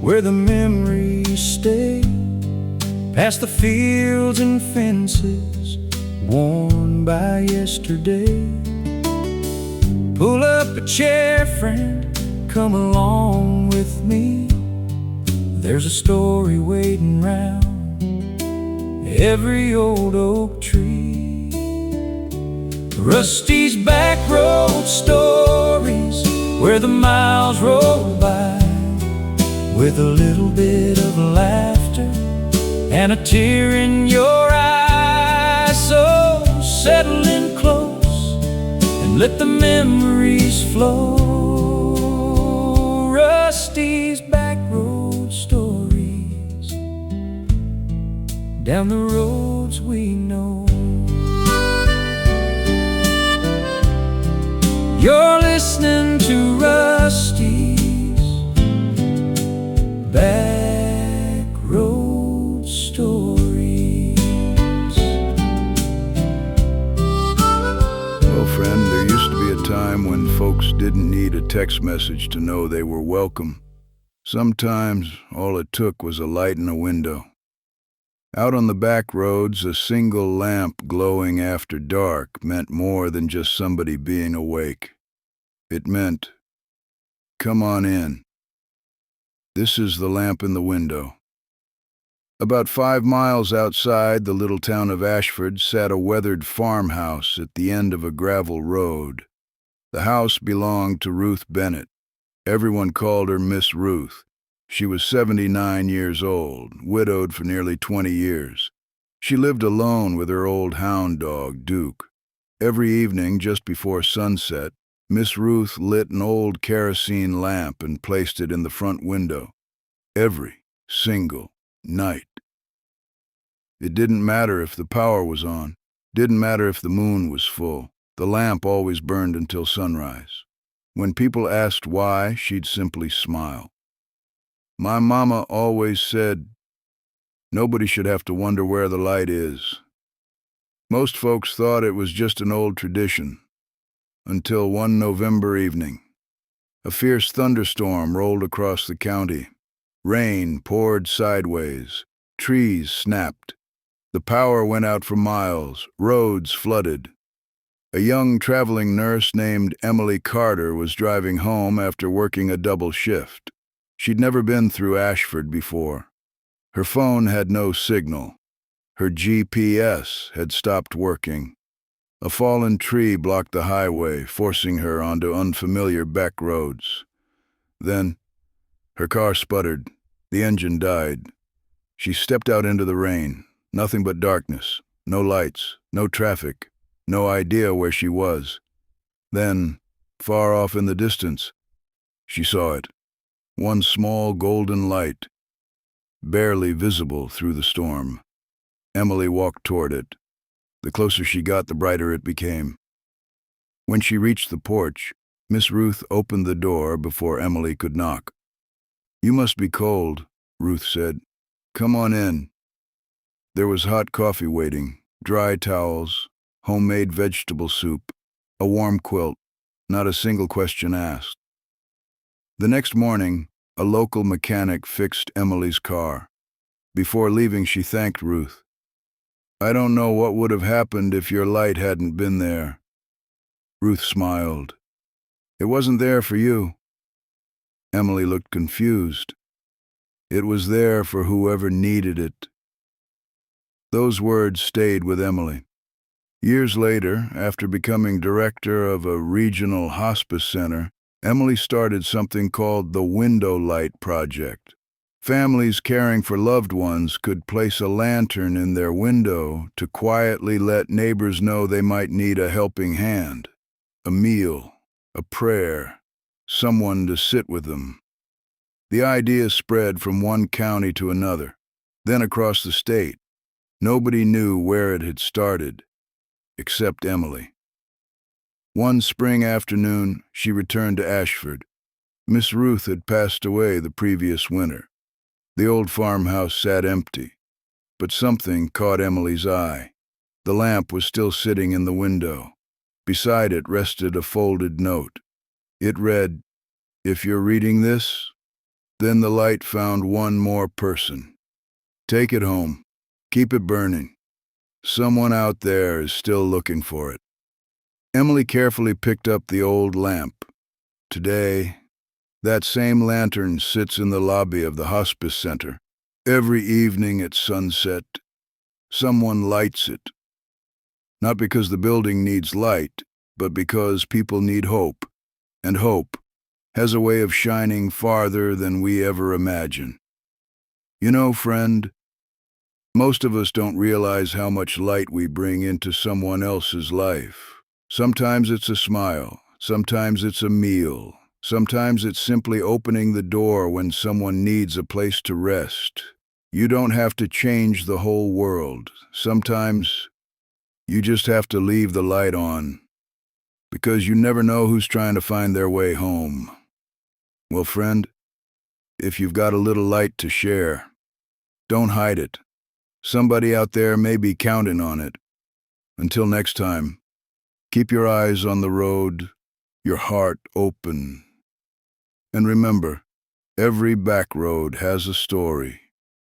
where the memories stay, past the fields and fences worn by yesterday. Pull up a chair, friend, come along with me. There's a story waiting round every old oak tree. Rusty's Backroad stories, where the miles roll by, with a little bit of laughter and a tear in your eye. So settle in close and let the memories flow. Rusty's Backroad stories, down the roads we know. You're listening to Rusty's Backroad stories. Well, friend, there used to be a time when folks didn't need a text message to know they were welcome. Sometimes all it took was a light in a window. Out on the back roads, a single lamp glowing after dark meant more than just somebody being awake. It meant, come on in. This is the lamp in the window. About 5 miles outside the little town of Ashford sat a weathered farmhouse at the end of a gravel road. The house belonged to Ruth Bennett. Everyone called her Miss Ruth. She was 79 years old, widowed for nearly 20 years. She lived alone with her old hound dog, Duke. Every evening, just before sunset, Miss Ruth lit an old kerosene lamp and placed it in the front window. Every single night. It didn't matter if the power was on. Didn't matter if the moon was full. The lamp always burned until sunrise. When people asked why, she'd simply smile. My mama always said, nobody should have to wonder where the light is. Most folks thought it was just an old tradition, until one November evening. A fierce thunderstorm rolled across the county. Rain poured sideways. Trees snapped. The power went out for miles. Roads flooded. A young traveling nurse named Emily Carter was driving home after working a double shift. She'd never been through Ashford before. Her phone had no signal. Her GPS had stopped working. A fallen tree blocked the highway, forcing her onto unfamiliar back roads. Then, her car sputtered. The engine died. She stepped out into the rain. Nothing but darkness. No lights. No traffic. No idea where she was. Then, far off in the distance, she saw it. One small golden light, barely visible through the storm. Emily walked toward it. The closer she got, the brighter it became. When she reached the porch, Miss Ruth opened the door before Emily could knock. "You must be cold," Ruth said. "Come on in." There was hot coffee waiting, dry towels, homemade vegetable soup, a warm quilt, not a single question asked. The next morning, a local mechanic fixed Emily's car. Before leaving, she thanked Ruth. "I don't know what would have happened if your light hadn't been there." Ruth smiled. "It wasn't there for you." Emily looked confused. "It was there for whoever needed it." Those words stayed with Emily. Years later, after becoming director of a regional hospice center, Emily started something called the Window Light Project. Families caring for loved ones could place a lantern in their window to quietly let neighbors know they might need a helping hand, a meal, a prayer, someone to sit with them. The idea spread from one county to another, then across the state. Nobody knew where it had started, except Emily. One spring afternoon, she returned to Ashford. Miss Ruth had passed away the previous winter. The old farmhouse sat empty, but something caught Emily's eye. The lamp was still sitting in the window. Beside it rested a folded note. It read, "If you're reading this, Then the light found one more person. Take it home. Keep it burning. Someone out there is still looking for it. Emily carefully picked up the old lamp. Today, that same lantern sits in the lobby of the hospice center. Every evening at sunset, someone lights it. Not because the building needs light, but because people need hope. And hope has a way of shining farther than we ever imagine. You know, friend, most of us don't realize how much light we bring into someone else's life. Sometimes it's a smile, sometimes it's a meal, sometimes it's simply opening the door when someone needs a place to rest. You don't have to change the whole world. Sometimes you just have to leave the light on, because you never know who's trying to find their way home. Well, friend, if you've got a little light to share, don't hide it. Somebody out there may be counting on it. Until next time, keep your eyes on the road, your heart open. And remember, every back road has a story.